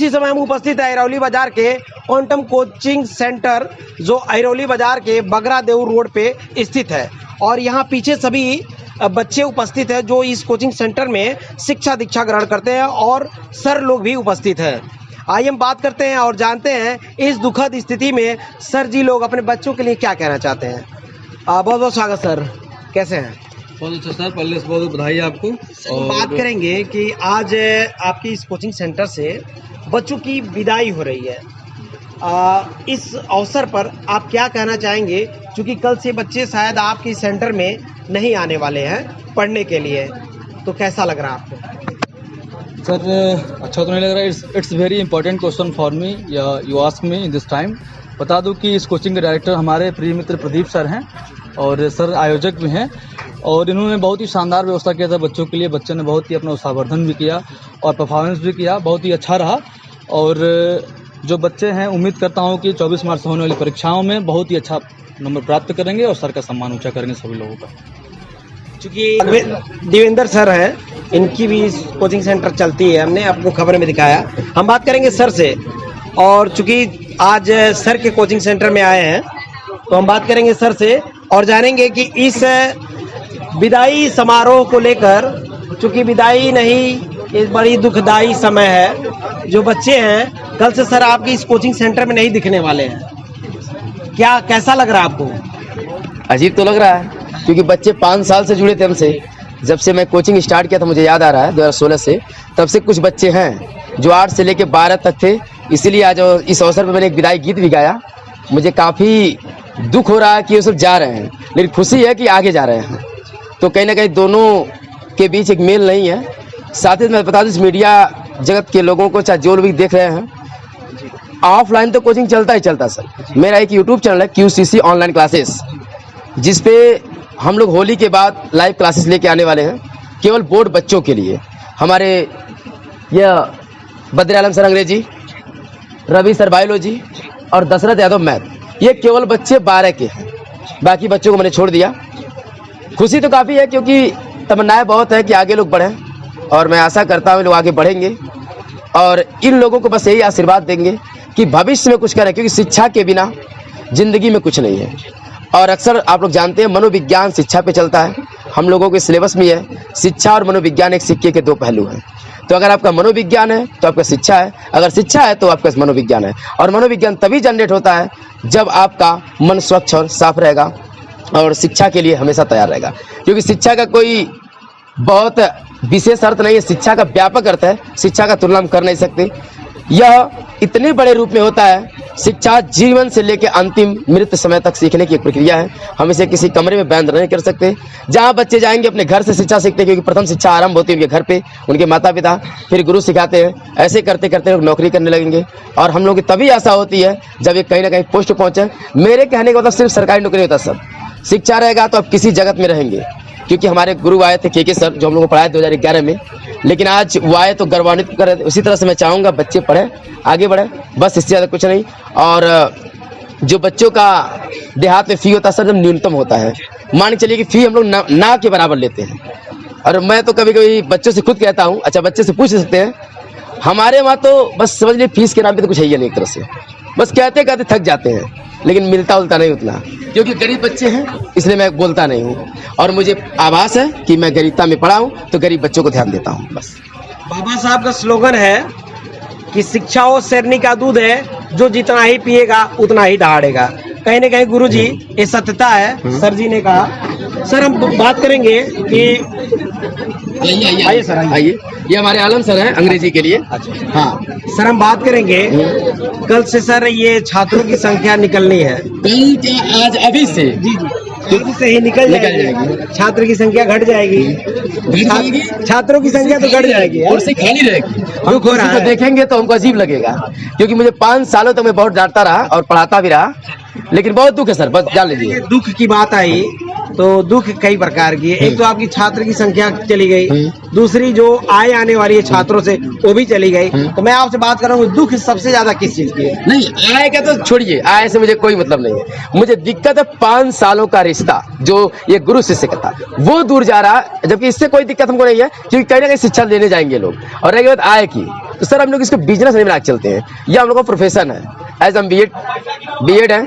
इस समय हम उपस्थित है अरौली बाजार के क्वांटम कोचिंग सेंटर, जो अरौली बाजार के बगरा देऊ रोड पे स्थित है। और यहाँ पीछे सभी बच्चे उपस्थित हैं जो इस कोचिंग सेंटर में शिक्षा दीक्षा ग्रहण करते हैं और सर लोग भी उपस्थित हैं। आइए हम बात करते हैं और जानते हैं इस दुखद स्थिति में सर जी लोग अपने बच्चों के लिए क्या कहना चाहते हैं। बहुत बहुत स्वागत सर, कैसे हैं? बहुत अच्छा सर, पहले से बहुत बधाई आपको। और बात करेंगे कि आज आपकी इस कोचिंग सेंटर से बच्चों की विदाई हो रही है, इस अवसर पर आप क्या कहना चाहेंगे? क्योंकि कल से बच्चे शायद आपके सेंटर में नहीं आने वाले हैं पढ़ने के लिए, तो कैसा लग रहा है आपको? सर अच्छा तो नहीं लग रहा है। It's very important question for me, you ask me in this time. बता दूं कि इस कोचिंग के डायरेक्टर हमारे प्रिय मित्र प्रदीप सर हैं और सर आयोजक भी हैं, और इन्होंने बहुत ही शानदार व्यवस्था किया था बच्चों के लिए। बच्चों ने बहुत ही अपना उत्साहवर्धन भी किया और परफॉर्मेंस भी किया, बहुत ही अच्छा रहा। और जो बच्चे हैं, उम्मीद करता हूं कि 24 मार्च से होने वाली परीक्षाओं में बहुत ही अच्छा नंबर प्राप्त करेंगे और सर का सम्मान ऊंचा करेंगे सभी लोगों का। चूँकि देवेंद्र सर हैं, इनकी भी कोचिंग सेंटर चलती है, हमने आपको खबर में दिखाया। हम बात करेंगे सर से, और चूँकि आज सर के कोचिंग सेंटर में आए हैं तो हम बात करेंगे सर से और जानेंगे कि इस विदाई समारोह को लेकर, चूँकि विदाई नहीं, ये बड़ी दुखदाई समय है। जो बच्चे हैं कल से सर आपकी इस कोचिंग सेंटर में नहीं दिखने वाले हैं, क्या कैसा लग रहा है आपको? अजीब तो लग रहा है, क्योंकि बच्चे 5 साल से जुड़े थे हमसे। जब से मैं कोचिंग स्टार्ट किया था, मुझे याद आ रहा है 2016 से, तब से कुछ बच्चे हैं जो 8 से लेकर 12 तक थे। इसीलिए आज इस अवसर पर मैंने एक विदाई गीत भी गाया। मुझे काफ़ी दुख हो रहा है कि वो सब जा रहे हैं, लेकिन खुशी है कि आगे जा रहे हैं। तो कहीं ना कहीं दोनों के बीच एक मेल नहीं है। साथ ही मैं बता दूं, इस मीडिया जगत के लोगों को, चाहे जो लोग भी देख रहे हैं, ऑफलाइन तो कोचिंग चलता ही चलता सर। मेरा एक यूट्यूब चैनल है QCC ऑनलाइन क्लासेस, जिसपे हम लोग होली के बाद लाइव क्लासेस लेके आने वाले हैं, केवल बोर्ड बच्चों के लिए। हमारे यह बद्र आलम सर अंग्रेजी, रवि सर बायोलॉजी और दशरथ यादव मैथ, ये केवल बच्चे 12 के हैं। बाकी बच्चों को मैंने छोड़ दिया। खुशी तो काफ़ी है, क्योंकि तमन्नाएं बहुत है कि आगे लोग बढ़ें, और मैं आशा करता हूँ लोग आगे बढ़ेंगे और इन लोगों को बस यही आशीर्वाद देंगे कि भविष्य में कुछ करें, क्योंकि शिक्षा के बिना ज़िंदगी में कुछ नहीं है। और अक्सर आप लोग जानते हैं, मनोविज्ञान शिक्षा पे चलता है। हम लोगों के सिलेबस में है, शिक्षा और मनोविज्ञान एक सिक्के के 2 पहलू हैं। तो अगर आपका मनोविज्ञान है तो आपका शिक्षा है, अगर शिक्षा है तो आपका मनोविज्ञान है। और मनोविज्ञान तभी जनरेट होता है जब आपका मन स्वच्छ और साफ रहेगा और शिक्षा के लिए हमेशा तैयार रहेगा। क्योंकि शिक्षा का कोई बहुत विशेष अर्थ नहीं है, शिक्षा का व्यापक अर्थ है। शिक्षा का तुलना हम कर नहीं सकते। यह इतने बड़े रूप में होता है। शिक्षा जीवन से लेकर अंतिम मृत्यु समय तक सीखने की एक प्रक्रिया है। हम इसे किसी कमरे में बंद नहीं कर सकते। जहाँ बच्चे जाएंगे अपने घर से शिक्षा सीखते हैं, क्योंकि प्रथम शिक्षा आरंभ होती है उनके घर पे, उनके माता पिता, फिर गुरु सिखाते हैं। ऐसे करते करते लोग नौकरी करने लगेंगे, और हम लोग की तभी आशा होती है जब ये कहीं ना कहीं पोस्ट पहुँचे। मेरे कहने का मतलब सिर्फ सरकारी नौकरी होता, सब शिक्षा रहेगा तो आप किसी जगत में रहेंगे। क्योंकि हमारे गुरु आए थे KK सर, जो हम लोग को पढ़ाए 2011 में, लेकिन आज वो आए तो गर्वान्वित कर रहे थे। उसी तरह से मैं चाहूँगा बच्चे पढ़ें, आगे बढ़ें, बस इससे ज़्यादा कुछ नहीं। और जो बच्चों का देहात में फ़ी होता है सर, जब न्यूनतम होता है, मान के चलिए कि फ़ी हम लोग ना के बराबर लेते हैं। और मैं तो कभी कभी बच्चों से खुद कहता हूँ, अच्छा बच्चे से पूछ सकते हैं, हमारे वहाँ तो बस समझ लीजिए फीस के नाम पे तो कुछ है ही नहीं, एक तरह से बस कहते कहते थक जाते हैं, लेकिन मिलता उलता नहीं उतना। क्योंकि गरीब बच्चे हैं, इसलिए मैं बोलता नहीं हूँ। और मुझे आभास है कि मैं गरीबता में पढ़ा हूँ, तो गरीब बच्चों को ध्यान देता हूँ बस। बाबा साहब का स्लोगन है कि शिक्षा वो शेरनी का दूध है, जो जितना ही पिएगा उतना ही दहाड़ेगा। कहीं ना कहीं गुरु जी ये सत्यता है, सर जी ने कहा। सर हम बात करेंगे कि आइए सर, आइए। ये हमारे आलम सर हैं अंग्रेजी के लिए। अच्छा हाँ सर, हम बात करेंगे कल से सर ये छात्रों की संख्या निकलनी है। कल क्या, आज अभी से? जी जी, से ही निकल जाएगी। छात्र की संख्या घट जाएगी, छात्रों की संख्या तो घट जाएगी, कुर्सी खाली रहेगी। हम कुर्सी को देखेंगे तो हमको अजीब लगेगा, क्योंकि मुझे 5 सालों तक मैं बहुत डांटता रहा और पढ़ाता भी रहा, लेकिन बहुत दुख है सर, बस जान लीजिए। दुख की बात आई तो दुख कई प्रकार की है। एक तो आपकी छात्र की संख्या चली गई, दूसरी जो आने वाली है छात्रों से वो भी चली गई। तो मैं आपसे बात कर रहा हूँ, दुख सबसे ज्यादा किस चीज की है? नहीं, आय का तो छोड़िए, आय से मुझे कोई मतलब नहीं है। मुझे दिक्कत है 5 सालों का रिश्ता जो ये गुरु शिष्य का था, वो दूर जा रहा है। जबकि इससे कोई दिक्कत हमको नहीं है, क्योंकि कहीं ना कहीं शिक्षा लेने जाएंगे लोग। और रही बात आय की, तो सर हम लोग इसको बिजनेस नहीं बना के चलते हैं, ये हम लोग का प्रोफेशन है। एज हम बीएड है,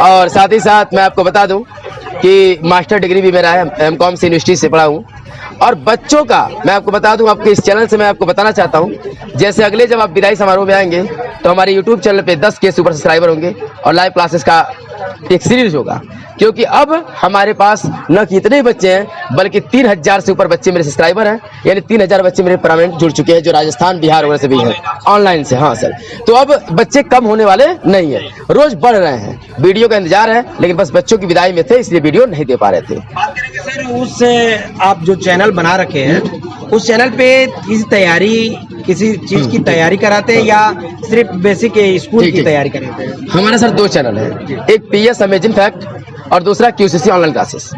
और साथ ही साथ मैं आपको बता दूं कि मास्टर डिग्री भी मेरा है, एमकॉम से यूनिवर्सिटी से पढ़ा हूँ। और बच्चों का मैं आपको बता दूं, आपके इस चैनल से मैं आपको बताना चाहता हूं, जैसे अगले जब आप विदाई समारोह में आएंगे तो हमारे यूट्यूब चैनल पे 10 के सुपर सब्सक्राइबर होंगे और लाइव क्लासेस का एक सीरीज होगा, क्योंकि अब हमारे पास न कितने बच्चे हैं बल्कि 3000 से ऊपर बच्चे मेरे सब्सक्राइबर हैं, यानी 3000 बच्चे मेरे परमानेंट जुड़ चुके हैं, जो राजस्थान बिहार वगैरह से भी हैं ऑनलाइन से। हाँ सर, तो अब बच्चे कम होने वाले नहीं है, रोज बढ़ रहे हैं। वीडियो का इंतजार है, लेकिन बस बच्चों की विदाई में थे इसलिए वीडियो नहीं दे पा रहे थे। बात करेंगे सर उस आप जो चैनल बना रखे हैं उस चैनल पे किसी चीज की तैयारी कराते हैं या सिर्फ बेसिक स्कूल की तैयारी कराते हैं? हमारा सर 2 चैनल है, एक पीएस अमेजिंग फैक्ट और दूसरा क्यूसीसी ऑनलाइन क्लासेस।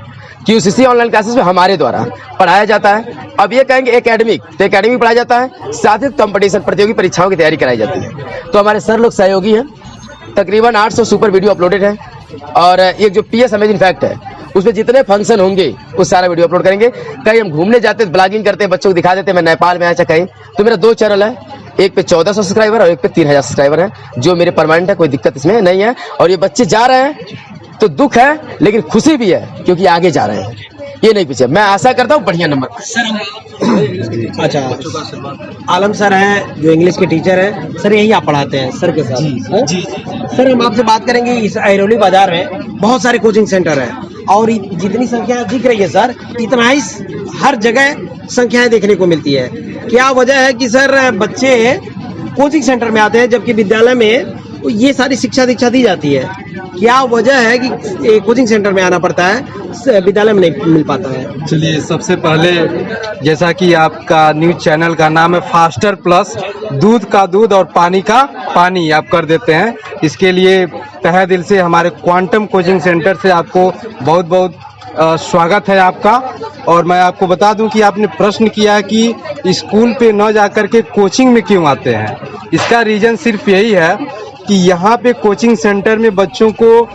क्यूसीसी ऑनलाइन क्लासेस में हमारे द्वारा पढ़ाया जाता है। अब ये कहेंगे एकेडमिक, तो एकेडमिक पढ़ाया जाता है, साथ ही कंपटीशन प्रतियोगी परीक्षाओं की तैयारी कराई जाती है। तो हमारे सर लोग सहयोगी हैं, तकरीबन 800 सुपर वीडियो अपलोडेड है। और एक जो पीएस अमेजिंग फैक्ट है उसमें जितने फंक्शन होंगे वो सारा वीडियो अपलोड करेंगे। कहीं हम घूमने जाते हैं, ब्लॉगिंग करते हैं, बच्चों को दिखा देते हैं मैं नेपाल में आया कहीं। तो मेरा 2 चैनल है, एक पे 1400 सब्सक्राइबर और एक पे 3000 सब्सक्राइबर है, जो मेरे परमानेंट है, कोई दिक्कत इसमें नहीं है। और ये बच्चे जा रहे हैं तो दुख है लेकिन खुशी भी है, क्योंकि आगे जा रहे हैं, ये नहीं पीछे। मैं आशा करता हूँ बढ़िया नंबर। अच्छा, आलम सर हैं जो इंग्लिश के टीचर हैं, सर यही आप पढ़ाते हैं सर के साथ? जी। सर हम आपसे बात करेंगे, इस ऐरोली बाजार में बहुत सारे कोचिंग सेंटर हैं और जितनी संख्या दिख रही है सर, इतना ही हर जगह संख्याएं देखने को मिलती है। क्या वजह है कि सर बच्चे कोचिंग सेंटर में आते हैं जबकि विद्यालय में तो ये सारी शिक्षा दीक्षा दी जाती है? क्या वजह है कि कोचिंग सेंटर में आना पड़ता है, विद्यालय में नहीं मिल पाता है? चलिए, सबसे पहले जैसा कि आपका न्यूज चैनल का नाम है फास्टर प्लस, दूध का दूध और पानी का पानी आप कर देते हैं, इसके लिए तहे दिल से हमारे क्वांटम कोचिंग सेंटर से आपको बहुत बहुत स्वागत है आपका। और मैं आपको बता दूं कि आपने प्रश्न किया कि स्कूल पे न जाकर के कोचिंग में क्यों आते हैं। इसका रीजन सिर्फ यही है कि यहाँ पे कोचिंग सेंटर में बच्चों को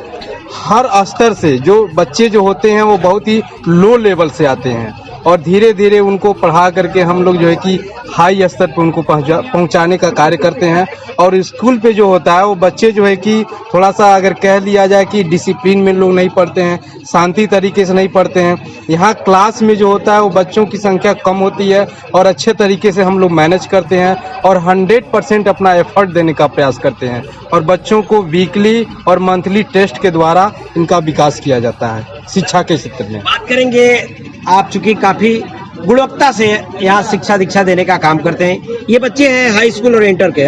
हर स्तर से, जो बच्चे जो होते हैं वो बहुत ही लो लेवल से आते हैं और धीरे धीरे उनको पढ़ा करके हम लोग जो है कि हाई स्तर पर उनको पहुंचाने का कार्य करते हैं। और स्कूल पे जो होता है वो बच्चे जो है कि थोड़ा सा अगर कह लिया जाए कि डिसिप्लिन में लोग नहीं पढ़ते हैं, शांति तरीके से नहीं पढ़ते हैं। यहाँ क्लास में जो होता है वो बच्चों की संख्या कम होती है और अच्छे तरीके से हम लोग मैनेज करते हैं और 100% अपना एफर्ट देने का प्रयास करते हैं और बच्चों को वीकली और मंथली टेस्ट के द्वारा इनका विकास किया जाता है शिक्षा के क्षेत्र में। बात करेंगे, आप चूंकि काफी गुणवत्ता से यहाँ शिक्षा दीक्षा देने का काम करते हैं, ये बच्चे हैं हाई स्कूल और इंटर के,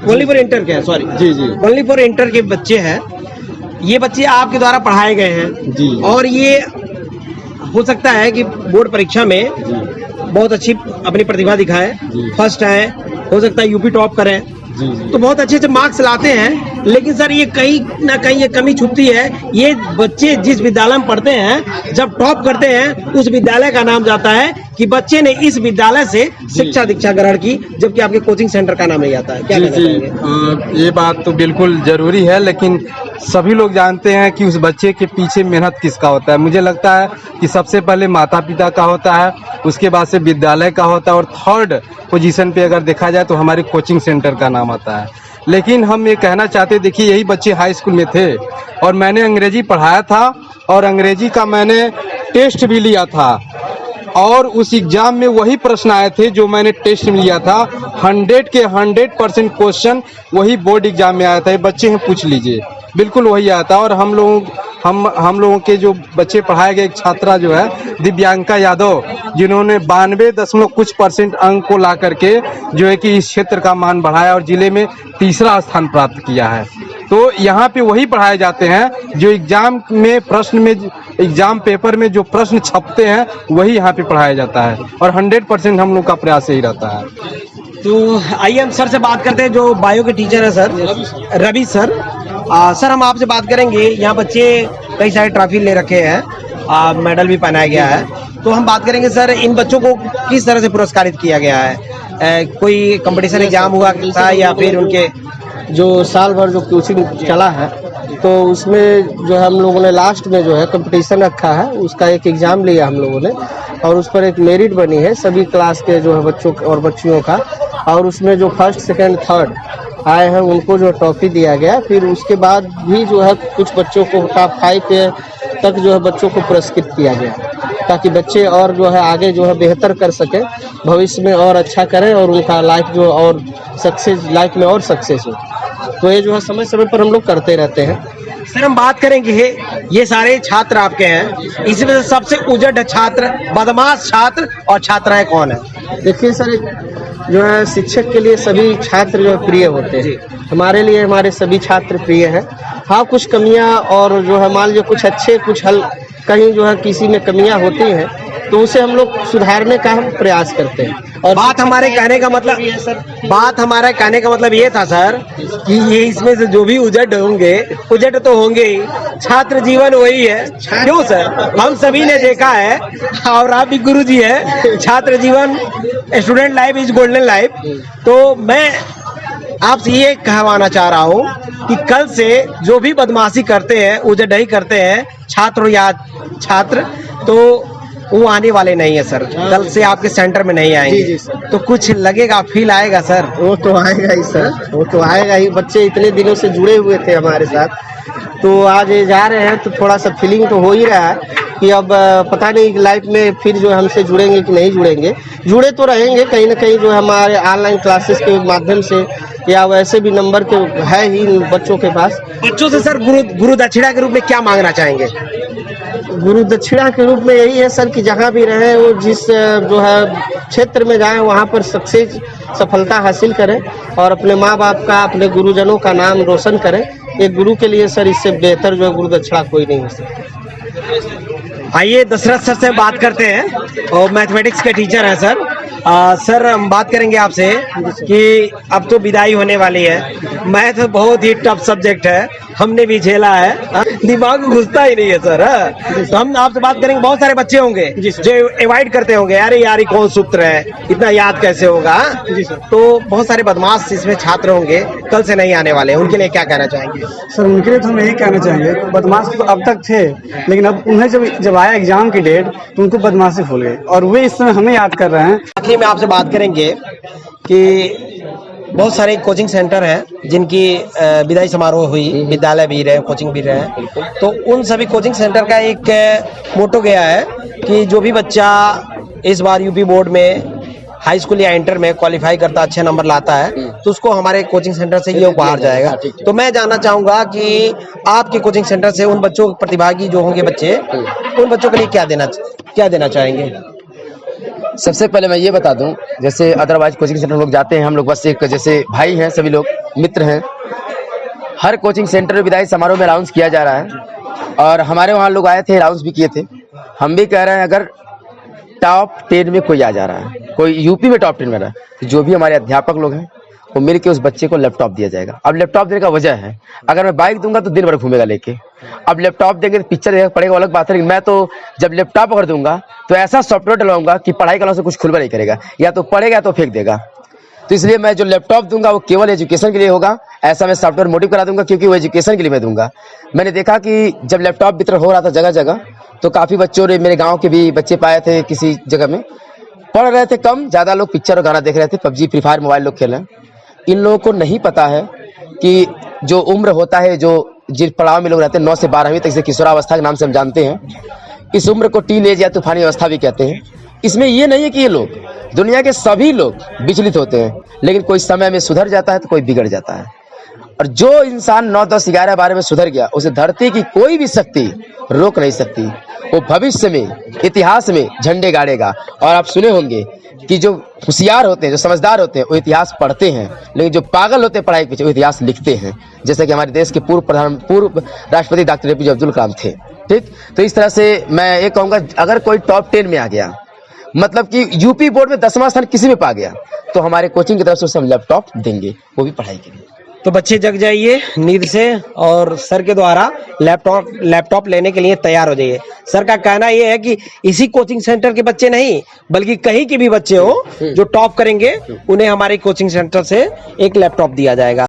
ओनली फॉर इंटर के हैं, सॉरी जी, ओनली फॉर इंटर के बच्चे हैं। ये बच्चे आपके द्वारा पढ़ाए गए हैं जी, और ये हो सकता है कि बोर्ड परीक्षा में बहुत अच्छी अपनी प्रतिभा दिखाए, फर्स्ट आए, हो सकता है यूपी टॉप करें, तो बहुत अच्छे अच्छे मार्क्स लाते हैं। लेकिन सर ये कहीं ना कहीं ये कमी छुपती है, ये बच्चे जिस विद्यालय में पढ़ते हैं जब टॉप करते हैं उस विद्यालय का नाम जाता है कि बच्चे ने इस विद्यालय से शिक्षा दीक्षा ग्रहण की, जबकि आपके कोचिंग सेंटर का नाम नहीं आता है। क्या कहना चाहेंगे? ये बात तो बिल्कुल जरूरी है, लेकिन सभी लोग जानते हैं कि उस बच्चे के पीछे मेहनत किसका होता है। मुझे लगता है कि सबसे पहले माता पिता का होता है, उसके बाद से विद्यालय का होता है और थर्ड पोजीशन पे अगर देखा जाए तो हमारे कोचिंग सेंटर का नाम आता है। लेकिन हम ये कहना चाहते, देखिए यही बच्चे हाई स्कूल में थे और मैंने अंग्रेजी पढ़ाया था और अंग्रेजी का मैंने टेस्ट भी लिया था और उस एग्जाम में वही प्रश्न आए थे जो मैंने टेस्ट में लिया था। 100 के 100% क्वेश्चन वही बोर्ड एग्जाम में आया था। ये बच्चे हैं, पूछ लीजिए, बिल्कुल वही आया था। और हम लोगों के जो बच्चे पढ़ाए गए, एक छात्रा जो है दिव्यांका यादव, जिन्होंने 92% अंक को ला करके जो है कि इस क्षेत्र का मान बढ़ाया और जिले में 3रा स्थान प्राप्त किया है। तो यहाँ पे वही पढ़ाए जाते हैं जो एग्जाम पेपर में जो प्रश्न छपते हैं वही यहाँ पे पढ़ाया जाता है और 100% हम लोग का प्रयास यही रहता है। तो आइए हम सर से बात करते हैं जो बायो के टीचर है सर, रवि सर। सर हम आपसे बात करेंगे, यहाँ बच्चे कई सारे ट्रॉफी ले रखे हैं, मेडल भी पहनाया गया है, तो हम बात करेंगे सर इन बच्चों को किस तरह से पुरस्कारित किया गया है? कोई कंपटीशन एग्जाम हुआ था या फिर उनके जो साल भर जो कोचिंग चला है तो उसमें जो है हम लोगों ने लास्ट में जो है कंपटीशन रखा है, उसका एक एग्ज़ाम लिया हम लोगों ने और उस पर एक मेरिट बनी है सभी क्लास के जो है बच्चों और बच्चियों का। और उसमें जो फर्स्ट सेकंड थर्ड आए हैं उनको जो ट्रॉफी दिया गया। फिर उसके बाद भी जो है कुछ बच्चों को टॉप 5 तक जो है बच्चों को पुरस्कृत किया गया, ताकि बच्चे और जो है आगे जो है बेहतर कर सकें, भविष्य में और अच्छा करें और उनका लाइफ जो और सक्सेस लाइफ में और सक्सेस हो। तो ये जो है समय समय पर हम लोग करते रहते हैं। सर हम बात करेंगे ये सारे छात्र आपके हैं, इसमें से सबसे उजड़ छात्र, बदमाश छात्र और छात्राएं कौन है? देखिए सर, जो है शिक्षक के लिए सभी छात्र जो है प्रिय होते हैं। हमारे लिए हमारे सभी छात्र प्रिय हैं। हाँ, कुछ कमियां और जो है मान लीजिए कुछ अच्छे कुछ हल कहीं जो है किसी में कमियां होती हैं तो उसे हम लोग सुधारने का हम प्रयास करते हैं। और बात हमारे कहने का मतलब ये था सर कि ये इसमें से जो भी उजड़ तो होंगे ही, छात्र जीवन वही है। क्यों सर? हम सभी ने देखा है और आप भी गुरुजी है, छात्र जीवन student life is golden life. तो मैं आपसे ये कहवाना चाह रहा हूँ कि कल से जो भी बदमाशी करते हैं, उजड़ही करते हैं छात्र, तो वो आने वाले नहीं है सर। कल से आपके सेंटर में नहीं आएंगे। जी सर। तो कुछ लगेगा, फील आएगा सर? वो तो आएगा ही सर, वो तो आएगा ही। बच्चे इतने दिनों से जुड़े हुए थे हमारे साथ, तो आज ये जा रहे हैं तो थोड़ा सा फीलिंग तो हो ही रहा है कि अब पता नहीं लाइफ में फिर जो हमसे जुड़ेंगे कि नहीं जुड़ेंगे। जुड़े तो रहेंगे कहीं ना कहीं, जो हमारे ऑनलाइन क्लासेस के माध्यम से या वैसे भी नंबर के है ही बच्चों के पास। बच्चों से सर गुरु दक्षिणा के रूप में क्या मांगना चाहेंगे? गुरु दक्षिणा के रूप में यही है सर कि जहाँ भी रहें वो जिस जो है क्षेत्र में जाएं वहाँ पर सफलता हासिल करें और अपने माँ बाप का, अपने गुरुजनों का नाम रोशन करें। एक गुरु के लिए सर इससे बेहतर जो है गुरु दक्षिणा कोई नहीं हो सकता। आइए दशरथ सर से बात करते हैं, और मैथमेटिक्स के टीचर हैं सर। सर हम बात करेंगे आपसे कि अब तो विदाई होने वाली है। मैथ बहुत ही टफ सब्जेक्ट है, हमने भी झेला है, दिमाग में घुसता ही नहीं है सर। तो हम आपसे बात करेंगे, बहुत सारे बच्चे होंगे जो अवॉइड करते होंगे, अरे यार ये कौन सूत्र है, इतना याद कैसे होगा। तो बहुत सारे बदमाश इसमें छात्र होंगे, कल से नहीं आने वाले, उनके लिए क्या कहना चाहेंगे? सर उनके लिए तो हम यही कहना चाहेंगे, बदमाश तो अब तक थे, लेकिन अब उन्हें जब आया एग्जाम की डेट तो उनको बदमाशी भूल गए और वे इस समय हमें याद कर रहे हैं। आखिर में आपसे बात करेंगे कि बहुत सारे कोचिंग सेंटर हैं जिनकी विदाई समारोह हुई, विद्यालय भी रहे, कोचिंग भी रहे, तो उन सभी कोचिंग सेंटर का एक मोटो गया है कि जो भी बच्चा इस बार यूपी बोर्ड में हाई स्कूल या इंटर में क्वालिफाई करता, अच्छे नंबर लाता है, तो उसको हमारे कोचिंग सेंटर से ये उपहार जाएगा। तो मैं जानना चाहूंगा कि आपके कोचिंग सेंटर से उन बच्चों प्रतिभागी जो होंगे बच्चे, उन बच्चों के लिए क्या देना चाहेंगे? सबसे पहले मैं ये बता दूं, जैसे अदरवाइज कोचिंग सेंटर लोग जाते हैं, हम लोग बस एक जैसे भाई हैं, सभी लोग मित्र हैं। हर कोचिंग सेंटर में विदाई समारोह में अनाउंस किया जा रहा है और हमारे वहाँ लोग आए थे, अनाउंस भी किए थे। हम भी कह रहे हैं अगर टॉप 10 में कोई आ जा रहा है, कोई यूपी में टॉप 10 में रहा है, तो जो भी हमारे अध्यापक लोग हैं वो मिल के उस बच्चे को लैपटॉप दिया जाएगा। अब लैपटॉप देने का वजह है, अगर मैं बाइक दूंगा तो दिन भर घूमेगा लेके, अब लैपटॉप देंगे तो पिक्चर देखना पड़ेगा, अलग बात है। लेकिन मैं तो जब लैपटॉप अगर दूंगा तो ऐसा सॉफ्टवेयर डलवाऊंगा कि पढ़ाई करने से कुछ खुलवा नहीं करेगा, या तो पढ़ेगा तो फेंक देगा। तो इसलिए मैं जो लैपटॉप दूंगा वो केवल एजुकेशन के लिए होगा, ऐसा मैं सॉफ्टवेयर मोटिव करा दूंगा, क्योंकि वो एजुकेशन के लिए मैं दूंगा। मैंने देखा कि जब लैपटॉप वितरण हो रहा था जगह जगह, तो काफी बच्चों ने, मेरे गाँव के भी बच्चे पाए थे, किसी जगह में पढ़ रहे थे कम, ज्यादा लोग पिक्चर और गाना देख रहे थे, पबजी फ्री फायर मोबाइल लोग खेल रहे हैं। इन लोगों को नहीं पता है कि जो उम्र होता है, जो जिस पड़ाव में लोग रहते हैं 9 से 12वीं तक, से किशोरावस्था के नाम से हम जानते हैं, इस उम्र को टीनेज या तूफानी अवस्था भी कहते हैं। इसमें ये नहीं है कि ये लोग, दुनिया के सभी लोग विचलित होते हैं, लेकिन कोई समय में सुधर जाता है तो कोई बिगड़ जाता है। और जो इंसान 9, 10, 11, 12 में सुधर गया, उसे धरती की कोई भी शक्ति रोक नहीं सकती। वो भविष्य में, इतिहास में झंडे गाड़ेगा। और आप सुने होंगे कि जो होशियार होते हैं, जो समझदार होते हैं, वो इतिहास पढ़ते हैं, लेकिन जो पागल होते हैं पढ़ाई के पीछे, वो इतिहास लिखते हैं। जैसे कि हमारे देश के पूर्व राष्ट्रपति डॉक्टर APJ अब्दुल कलाम थे। ठीक, तो इस तरह से मैं ये कहूँगा, अगर कोई टॉप 10 में आ गया, मतलब कि यूपी बोर्ड में 10वां स्थान किसी में पा गया, तो हमारे कोचिंग की तरफ से उसे हम लैपटॉप देंगे, वो भी पढ़ाई के लिए। तो बच्चे जग जाइए नींद से और सर के द्वारा लैपटॉप लेने के लिए तैयार हो जाइए। सर का कहना यह है कि इसी कोचिंग सेंटर के बच्चे नहीं, बल्कि कहीं के भी बच्चे हो जो टॉप करेंगे, उन्हें हमारे कोचिंग सेंटर से एक लैपटॉप दिया जाएगा।